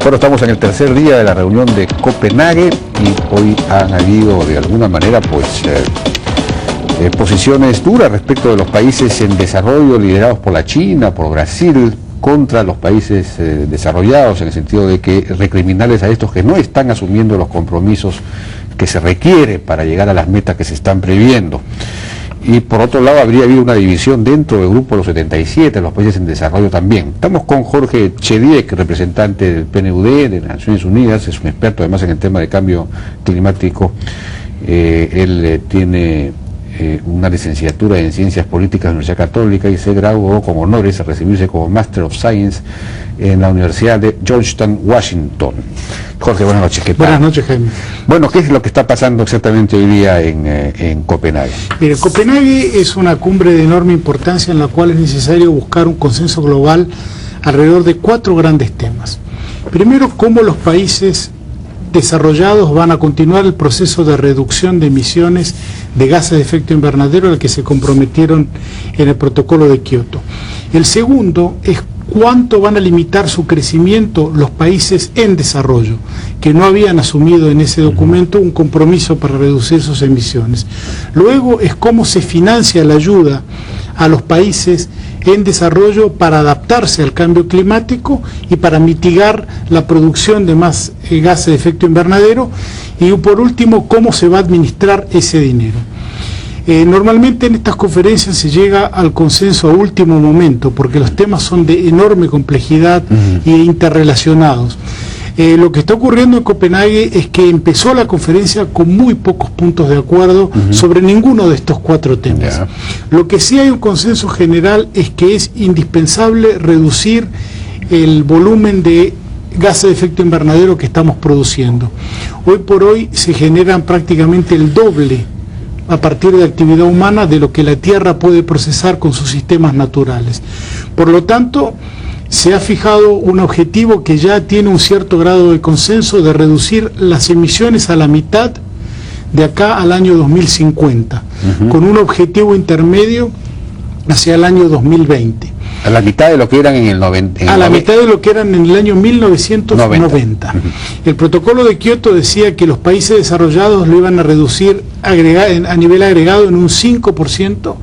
Bueno, estamos en el tercer día de la reunión de Copenhague y hoy han habido de alguna manera posiciones duras respecto de los países en desarrollo liderados por la China, por Brasil, contra los países desarrollados, en el sentido de que recriminarles a estos que no están asumiendo los compromisos que se requiere para llegar a las metas que se están previendo. Y por otro lado habría habido una división dentro del grupo de los 77, los países en desarrollo también. Estamos con Jorge Chediek, representante del PNUD de Naciones Unidas, es un experto además en el tema de cambio climático. Él tiene una licenciatura en Ciencias Políticas en la Universidad Católica y se graduó con honores a recibirse como Master of Science en la Universidad de Georgetown, Washington. Jorge, buenas noches. ¿Qué tal? Buenas noches, Jaime. Bueno, ¿qué es lo que está pasando exactamente hoy día en Copenhague? Mire, Copenhague es una cumbre de enorme importancia en la cual es necesario buscar un consenso global alrededor de 4 grandes temas. Primero, cómo los países desarrollados van a continuar el proceso de reducción de emisiones de gases de efecto invernadero al que se comprometieron en el protocolo de Kioto. El segundo es cuánto van a limitar su crecimiento los países en desarrollo, que no habían asumido en ese documento un compromiso para reducir sus emisiones. Luego es cómo se financia la ayuda a los países en desarrollo para adaptarse al cambio climático y para mitigar la producción de más gases de efecto invernadero. Y por último, cómo se va a administrar ese dinero. Normalmente en estas conferencias se llega al consenso a último momento porque los temas son de enorme complejidad e interrelacionados. Lo que está ocurriendo en Copenhague es que empezó la conferencia con muy pocos puntos de acuerdo sobre ninguno de estos 4 temas. Lo que sí hay un consenso general es que es indispensable reducir el volumen de gases de efecto invernadero que estamos produciendo. Hoy por hoy se generan prácticamente el doble a partir de actividad humana de lo que la Tierra puede procesar con sus sistemas naturales. Por lo tanto, se ha fijado un objetivo que ya tiene un cierto grado de consenso de reducir las emisiones a la mitad de acá al año 2050, con un objetivo intermedio hacia el año 2020. A la mitad de lo que eran en el 90. A la mitad de lo que eran en el año 1990. El protocolo de Kioto decía que los países desarrollados lo iban a reducir a nivel agregado en un 5%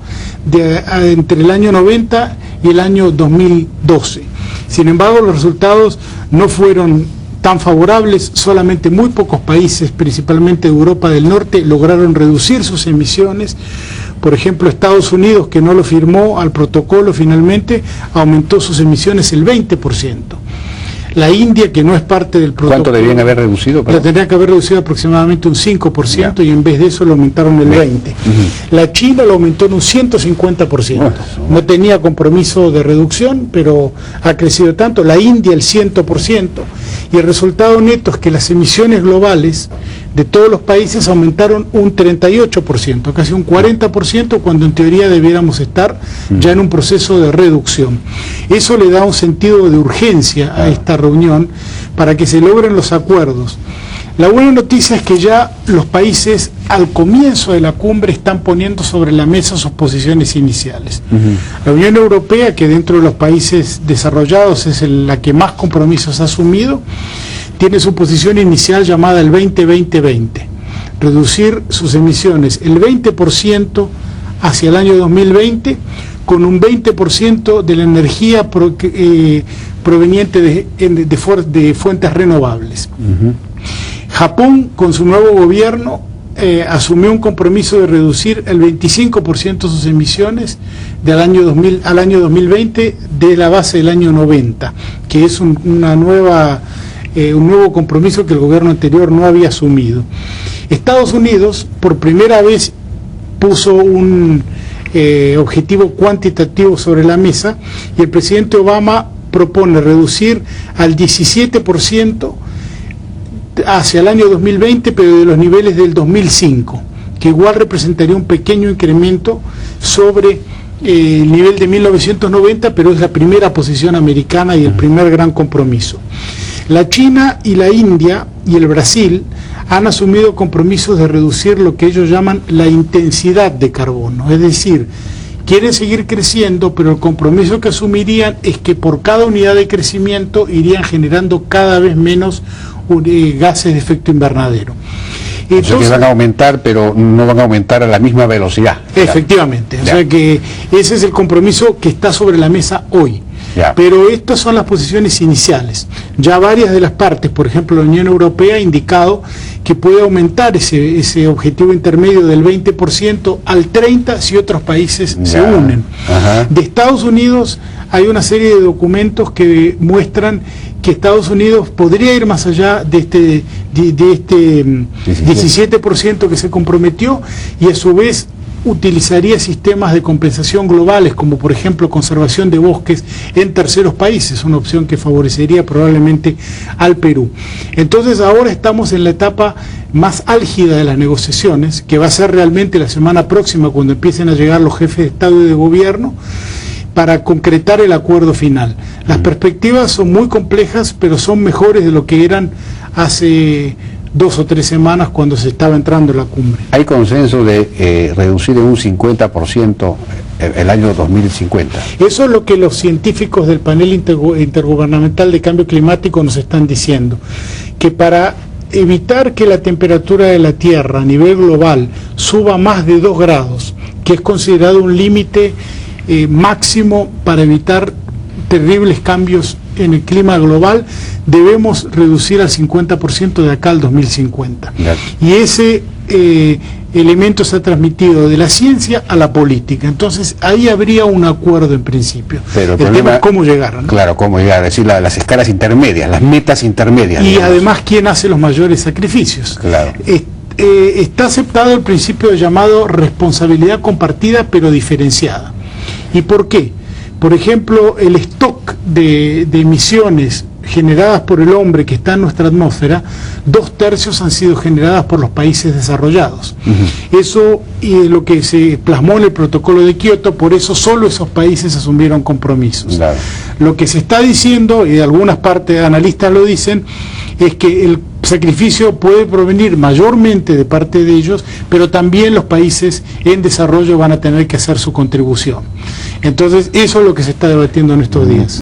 entre el año 90 y el año 2012. Sin embargo, los resultados no fueron tan favorables, solamente muy pocos países, principalmente de Europa del Norte, lograron reducir sus emisiones. Por ejemplo, Estados Unidos, que no lo firmó al protocolo finalmente, aumentó sus emisiones el 20%. La India, que no es parte del protocolo... ¿Cuánto debían haber reducido? La tendría que haber reducido aproximadamente un 5% y en vez de eso lo aumentaron el 20%. La China lo aumentó en un 150%. No tenía compromiso de reducción, pero ha crecido tanto. La India el 100%. Y el resultado neto es que las emisiones globales de todos los países aumentaron un 38%, casi un 40%, cuando en teoría debiéramos estar ya en un proceso de reducción. Eso le da un sentido de urgencia a esta reunión para que se logren los acuerdos. La buena noticia es que ya los países al comienzo de la cumbre están poniendo sobre la mesa sus posiciones iniciales. La Unión Europea, que dentro de los países desarrollados es la que más compromisos ha asumido, tiene su posición inicial llamada el 20-20-20, reducir sus emisiones el 20% hacia el año 2020, con un 20% de la energía proveniente de fuentes renovables. Japón, con su nuevo gobierno, asumió un compromiso de reducir el 25% de sus emisiones del año 2000 al año 2020 de la base del año 90, que es un nuevo compromiso que el gobierno anterior no había asumido. Estados Unidos, por primera vez, puso un objetivo cuantitativo sobre la mesa y el presidente Obama propone reducir al 17% hacia el año 2020, pero de los niveles del 2005, que igual representaría un pequeño incremento sobre el nivel de 1990, pero es la primera posición americana y el primer gran compromiso. La China y la India y el Brasil han asumido compromisos de reducir lo que ellos llaman la intensidad de carbono, es decir, quieren seguir creciendo, pero el compromiso que asumirían es que por cada unidad de crecimiento irían generando cada vez menos gases de efecto invernadero. Entonces, o sea que van a aumentar, pero no van a aumentar a la misma velocidad. Efectivamente, o sea que ese es el compromiso que está sobre la mesa hoy. Ya. Pero estas son las posiciones iniciales. Ya varias de las partes, por ejemplo la Unión Europea, ha indicado que puede aumentar ese objetivo intermedio del 20% al 30% si otros países se unen. Ajá. De Estados Unidos hay una serie de documentos que muestran que Estados Unidos podría ir más allá de este 17% que se comprometió, y a su vez utilizaría sistemas de compensación globales, como por ejemplo conservación de bosques en terceros países, una opción que favorecería probablemente al Perú. Entonces ahora estamos en la etapa más álgida de las negociaciones, que va a ser realmente la semana próxima, cuando empiecen a llegar los jefes de Estado y de Gobierno, para concretar el acuerdo final. Las perspectivas son muy complejas, pero son mejores de lo que eran hace 2 o 3 semanas cuando se estaba entrando en la cumbre. Hay consenso de reducir en un 50% el año 2050. Eso es lo que los científicos del panel intergubernamental de cambio climático nos están diciendo, que para evitar que la temperatura de la Tierra a nivel global suba más de 2 grados, que es considerado un límite máximo para evitar terribles cambios en el clima global, debemos reducir al 50% de acá al 2050. Y ese elemento se ha transmitido de la ciencia a la política. Entonces ahí habría un acuerdo en principio. Pero el tema es cómo llegar, ¿no? Claro, cómo llegar, es decir, las escalas intermedias, las metas intermedias. Y digamos. además, ¿quién hace los mayores sacrificios? Claro. Está aceptado el principio llamado responsabilidad compartida pero diferenciada. ¿Y por qué? Por ejemplo, el stock de emisiones generadas por el hombre que está en nuestra atmósfera, 2/3 han sido generadas por los países desarrollados. Eso es lo que se plasmó en el protocolo de Kioto, por eso solo esos países asumieron compromisos. Claro. Lo que se está diciendo, y algunas partes de analistas lo dicen, es que el sacrificio puede provenir mayormente de parte de ellos, pero también los países en desarrollo van a tener que hacer su contribución. Entonces, eso es lo que se está debatiendo en estos días.